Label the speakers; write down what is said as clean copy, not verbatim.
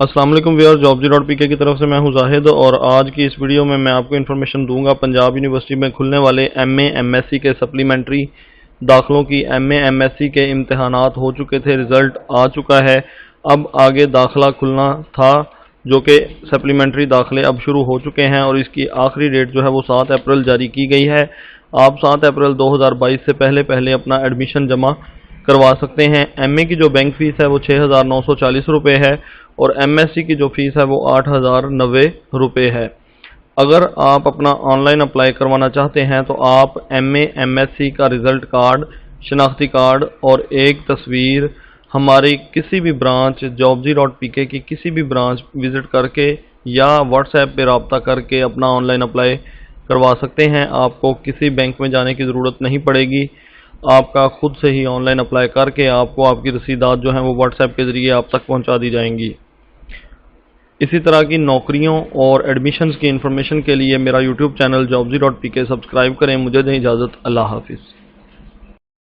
Speaker 1: अस्सलाम वालेकुम viewers, jobs.pk की तरफ से मैं हूं जाहिद और आज की इस वीडियो में मैं आपको इन्फॉर्मेशन दूंगा पंजाब यूनिवर्सिटी में खुलने वाले एमए एमएससी के सप्लीमेंट्री दाखिलों की। एमए एमएससी के इम्तहानात हो चुके थे, रिज़ल्ट आ चुका है। अब आगे दाखिला खुलना था जो कि सप्लीमेंट्री दाखिले अब शुरू हो चुके हैं और इसकी आखिरी डेट जो है वो 7 अप्रैल जारी की गई है। आप 7 अप्रैल 2022 से पहले पहले अपना एडमिशन जमा करवा सकते हैं। एमए की जो बैंक फ़ीस है वो 6,940 रुपये है और एमएससी की जो फ़ीस है वो 8,090 रुपये है। अगर आप अपना ऑनलाइन अप्लाई करवाना चाहते हैं तो आप एमए एमएससी का रिज़ल्ट कार्ड, शनाख्ती कार्ड और एक तस्वीर हमारी किसी भी ब्रांच jobs.pk की किसी भी ब्रांच विज़िट करके या व्हाट्सएप पे रब्ता करके अपना ऑनलाइन अप्लाई करवा सकते हैं। आपको किसी बैंक में जाने की ज़रूरत नहीं पड़ेगी। आपका खुद से ही ऑनलाइन अप्लाई करके आपको आपकी रसीदात जो हैं वो व्हाट्सएप के ज़रिए आप तक पहुंचा दी जाएंगी। इसी तरह की नौकरियों और एडमिशन्स की इन्फॉर्मेशन के लिए मेरा यूट्यूब चैनल jobs.pk सब्सक्राइब करें। मुझे दें इजाज़त। अल्लाह हाफिज़।